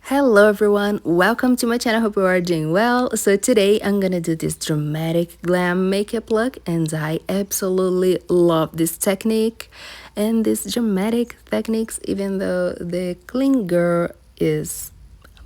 Hello everyone, welcome to my channel. Hope you are doing well. So today I'm gonna do this dramatic glam makeup look, and I absolutely love this technique and these dramatic techniques, even though the clean girl is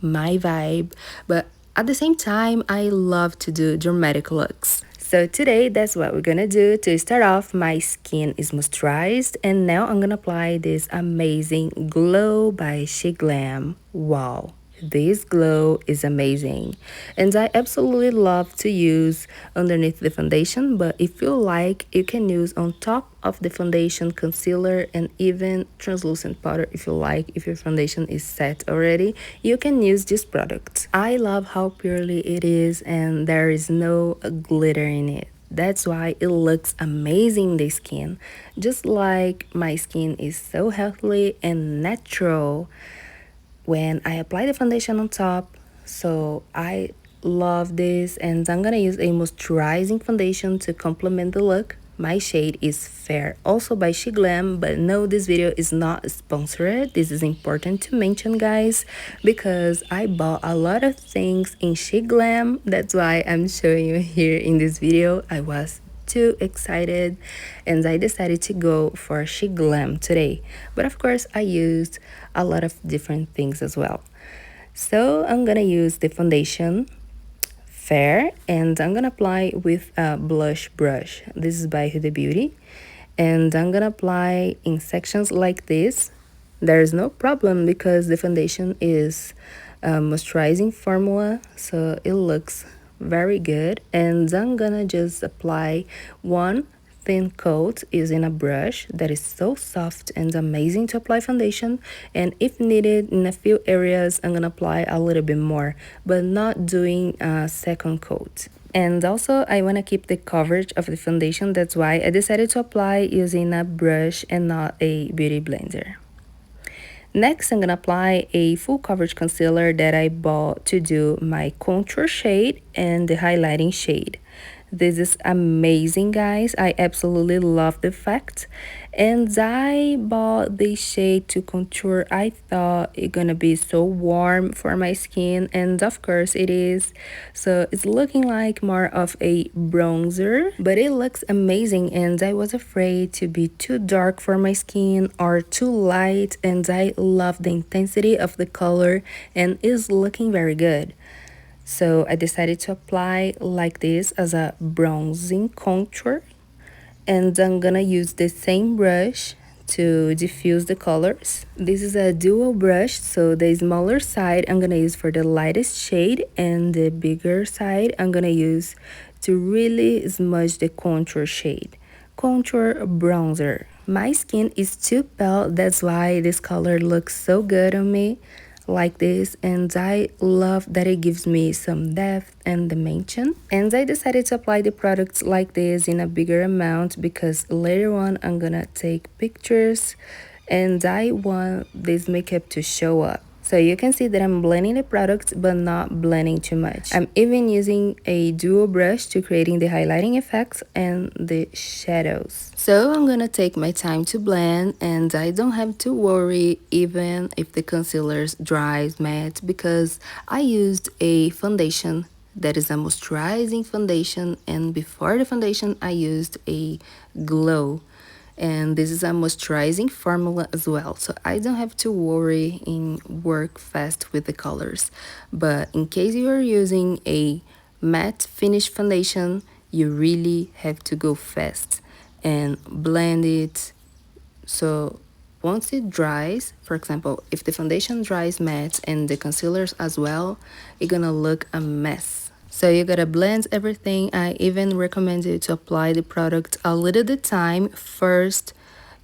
my vibe, but at the same time I love to do dramatic looks. So today that's what we're gonna do. To start off, my skin is moisturized, and now I'm gonna apply this amazing glow by She Glam. Wow, this glow is amazing, and I absolutely love to use underneath the foundation, but if you like, you can use on top of the foundation, concealer, and even translucent powder. If you like, if your foundation is set already, you can use this product. I love how purely it is, and there is no glitter in it. That's why it looks amazing, the skin, just like my skin is so healthy and natural when I apply the foundation on top. So I love this, and I'm gonna use a moisturizing foundation to complement the look. My shade is Fair, also by She Glam, but no, this video is not sponsored. This is important to mention, guys, because I bought a lot of things in She Glam. That's why I'm showing you here in this video. I was too excited, and I decided to go for She Glam today, but of course I used a lot of different things as well. So I'm gonna use the foundation Fair, and I'm gonna apply with a blush brush. This is by Huda Beauty, and I'm gonna apply in sections like this. There's no problem because the foundation is a moisturizing formula, so it looks very good. And I'm gonna just apply one thin coat using a brush that is so soft and amazing to apply foundation, and if needed in a few areas I'm gonna apply a little bit more, but not doing a second coat. And also I want to keep the coverage of the foundation. That's why I decided to apply using a brush and not a beauty blender. Next, I'm gonna apply a full coverage concealer that I bought to do my contour shade and the highlighting shade. This is amazing, guys. I absolutely love the effect, and I bought this shade to contour. I thought it gonna be so warm for my skin, and of course it is. So it's looking like more of a bronzer, but it looks amazing, and I was afraid to be too dark for my skin or too light, and I love the intensity of the color, and it's looking very good. So I decided to apply like this as a bronzing contour, and I'm gonna use the same brush to diffuse the colors. This is a dual brush, so the smaller side I'm gonna use for the lightest shade, and the bigger side I'm gonna use to really smudge the contour shade. Contour bronzer. My skin is too pale, that's why this color looks so good on me like this, and I love that it gives me some depth and dimension. And I decided to apply the products like this in a bigger amount because later on I'm gonna take pictures, and I want this makeup to show up. So you can see that I'm blending the products but not blending too much. I'm even using a dual brush to creating the highlighting effects and the shadows. So I'm gonna take my time to blend, and I don't have to worry even if the concealer dries matte because I used a foundation that is a moisturizing foundation, and before the foundation I used a glow, and this is a moisturizing formula as well, so I don't have to worry in work fast with the colors. But in case you are using a matte finish foundation, you really have to go fast and blend it. So once it dries, for example, if the foundation dries matte and the concealers as well, it's gonna look a mess. So you gotta blend everything. I even recommend you to apply the product a little at a time. First,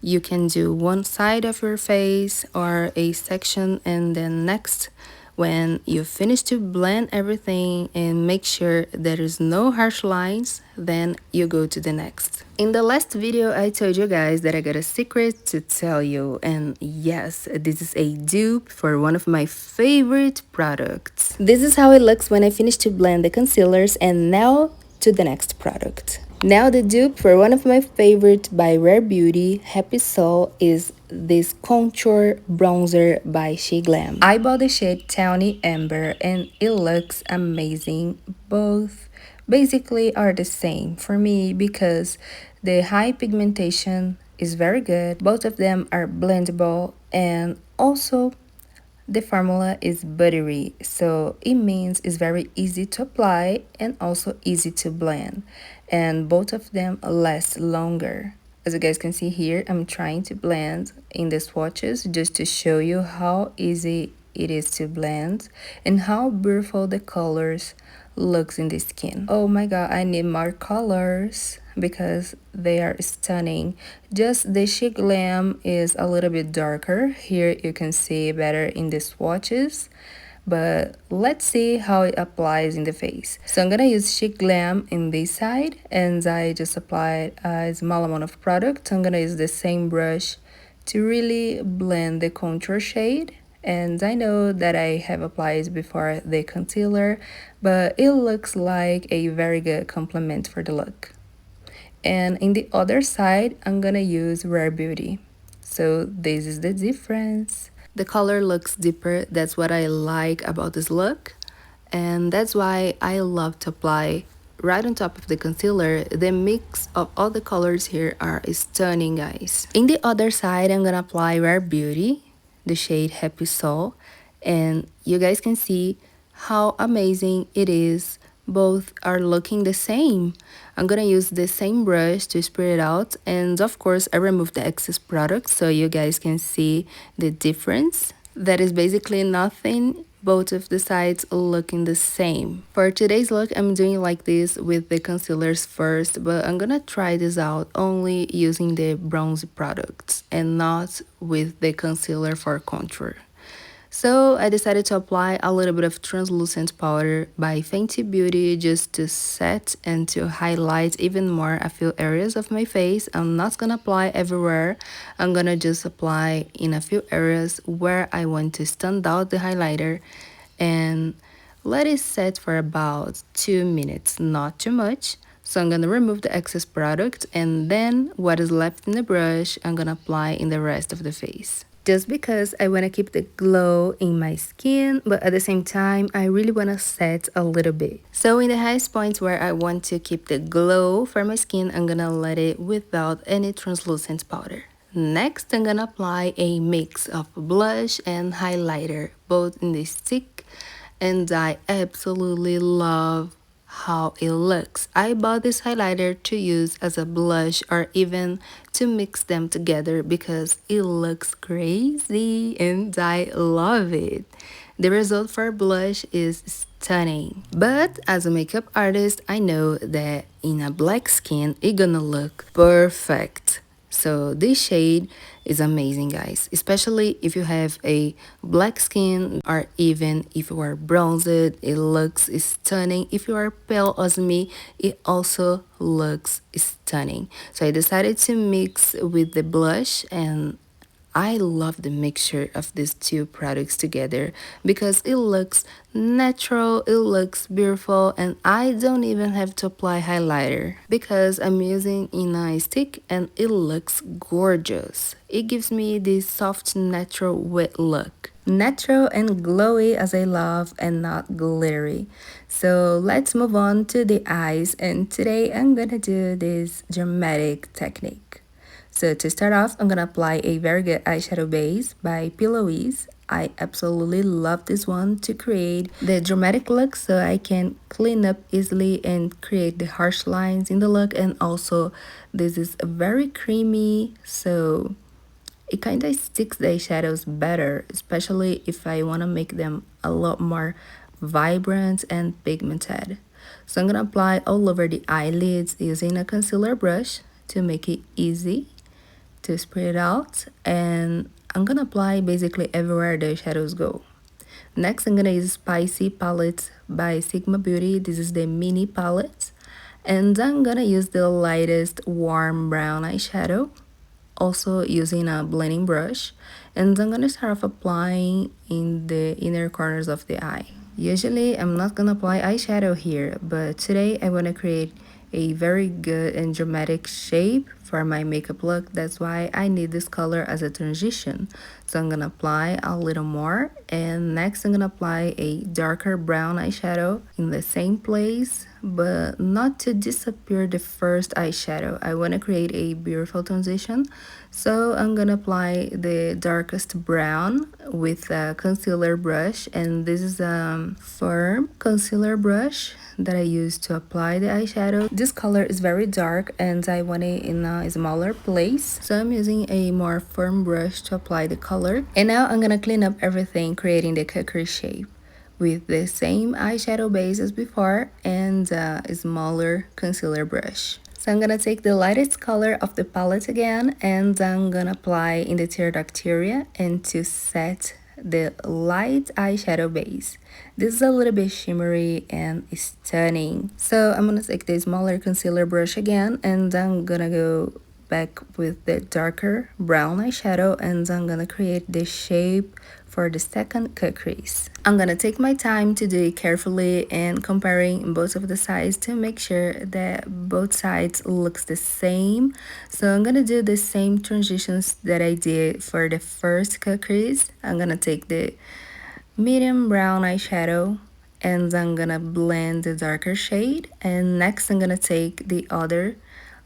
you can do one side of your face or a section, and then next, when you finish to blend everything and make sure there is no harsh lines, then you go to the next. In the last video, I told you guys that I got a secret to tell you, and yes, this is a dupe for one of my favorite products. This is how it looks when I finish to blend the concealers, and now to the next product. Now the dupe for one of my favorite by Rare Beauty, Happy Soul, is this contour bronzer by She Glam. I bought the shade Tawny Amber and it looks amazing. Both basically are the same for me because the high pigmentation is very good. Both of them are blendable, and also the formula is buttery, so it means it's very easy to apply and also easy to blend, and both of them last longer. As you guys can see here, I'm trying to blend in the swatches just to show you how easy it is to blend and how beautiful the colors looks in the skin. Oh my god, I need more colors because they are stunning. Just the Chic Glam is a little bit darker. Here you can see better in the swatches, but let's see how it applies in the face. So I'm gonna use Chic Glam in this side, and I just applied a small amount of product. I'm gonna use the same brush to really blend the contour shade, and I know that I have applied before the concealer, but it looks like a very good complement for the look. And in the other side, I'm gonna use Rare Beauty. So this is the difference. The color looks deeper. That's what I like about this look, and that's why I love to apply right on top of the concealer. The mix of all the colors here are stunning, guys. In the other side, I'm gonna apply Rare Beauty, the shade Happy Soul, and you guys can see how amazing it is. Both are looking the same. I'm gonna use the same brush to spread it out, and of course I removed the excess product so you guys can see the difference. That is basically nothing. Both of the sides looking the same. For today's look, I'm doing like this with the concealers first, but I'm gonna try this out only using the bronze products and not with the concealer for contour. So I decided to apply a little bit of translucent powder by Fenty Beauty just to set and to highlight even more a few areas of my face. I'm not gonna apply everywhere. I'm gonna just apply in a few areas where I want to stand out the highlighter, and let it set for about 2 minutes, not too much. So I'm gonna remove the excess product, and then what is left in the brush, I'm gonna apply in the rest of the face. Just because I want to keep the glow in my skin, but at the same time I really want to set a little bit. So in the highest points where I want to keep the glow for my skin, I'm gonna let it without any translucent powder. Next, I'm gonna apply a mix of blush and highlighter, both in the stick, and I absolutely love how it looks. I bought this highlighter to use as a blush or even to mix them together because it looks crazy and I love it. The result for blush is stunning. But as a makeup artist, I know that in a black skin, it's gonna look perfect. So this shade is amazing, guys, especially if you have a black skin or even if you are bronzed. It looks stunning. If you are pale as me, it also looks stunning. So I decided to mix with the blush, and I love the mixture of these two products together because it looks natural, it looks beautiful, and I don't even have to apply highlighter because I'm using in a stick and it looks gorgeous. It gives me this soft, natural, wet look. Natural and glowy as I love, and not glittery. So let's move on to the eyes, and today I'm gonna do this dramatic technique. So to start off, I'm gonna apply a very good eyeshadow base by Pillowies. I absolutely love this one to create the dramatic look so I can clean up easily and create the harsh lines in the look. And also this is very creamy, so it kind of sticks the eyeshadows better, especially if I want to make them a lot more vibrant and pigmented. So I'm gonna apply all over the eyelids using a concealer brush to make it easy to spread it out, and I'm gonna apply basically everywhere the shadows go. Next, I'm gonna use Spicy Palette by Sigma Beauty. This is the mini palette, and I'm gonna use the lightest warm brown eyeshadow, also using a blending brush, and I'm gonna start off applying in the inner corners of the eye. Usually I'm not gonna apply eyeshadow here, but today I want to create a very good and dramatic shape for my makeup look. That's why I need this color as a transition. So I'm gonna apply a little more, and next I'm gonna apply a darker brown eyeshadow in the same place, but not to disappear the first eyeshadow. I want to create a beautiful transition. So I'm gonna apply the darkest brown with a concealer brush, and this is a firm concealer brush that I use to apply the eyeshadow. This color is very dark and I want it in a smaller place, so I'm using a more firm brush to apply the color. And now I'm gonna clean up everything, creating the Crease shape with the same eyeshadow base as before and a smaller concealer brush. So I'm gonna take the lightest color of the palette again, and I'm gonna apply in the teardrop area and to set the light eyeshadow base. This is a little bit shimmery and stunning. So I'm gonna take the smaller concealer brush again, and I'm gonna go back with the darker brown eyeshadow, and I'm gonna create the shape for the second cut crease. I'm gonna take my time to do it carefully and comparing both of the sides to make sure that both sides looks the same. So I'm gonna do the same transitions that I did for the first cut crease. I'm gonna take the medium brown eyeshadow and I'm gonna blend the darker shade, and next I'm gonna take the other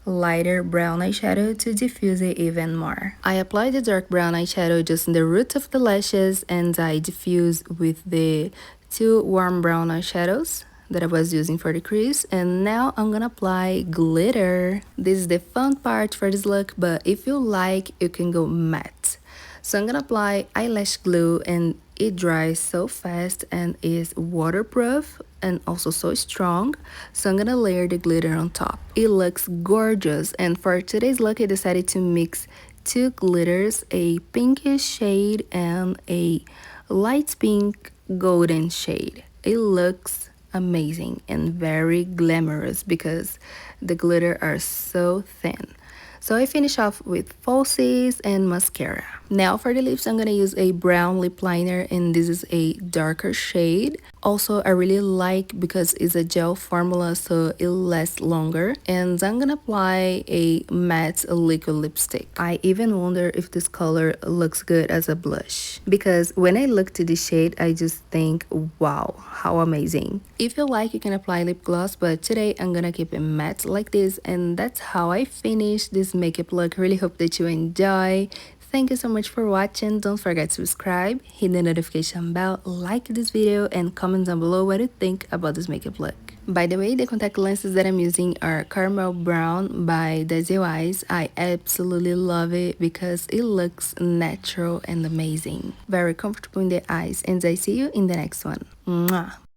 lighter brown eyeshadow to diffuse it even more. I apply the dark brown eyeshadow just in the root of the lashes, and I diffuse with the two warm brown eyeshadows that I was using for the crease. And now I'm gonna apply glitter. This is the fun part for this look, but if you like, you can go matte. So I'm gonna apply eyelash glue, and it dries so fast and is waterproof and also so strong. So I'm gonna layer the glitter on top. It looks gorgeous, and for today's look I decided to mix two glitters, a pinkish shade and a light pink golden shade. It looks amazing and very glamorous because the glitter are so thin. So I finish off with falsies and mascara. Now for the lips, I'm gonna use a brown lip liner, and this is a darker shade. Also, I really like because it's a gel formula, so it lasts longer. And I'm gonna apply a matte liquid lipstick. I even wonder if this color looks good as a blush, because when I look to the shade, I just think, wow, how amazing. If you like, you can apply lip gloss, but today I'm gonna keep it matte like this, and that's how I finish this makeup look. Really hope that you enjoy. Thank you so much for watching. Don't forget to subscribe, hit the notification bell, like this video, and comment down below what you think about this makeup look. By the way, the contact lenses that I'm using are Caramel Brown by Daisy Eyes. I absolutely love it because it looks natural and amazing. Very comfortable in the eyes, and I see you in the next one. Mwah!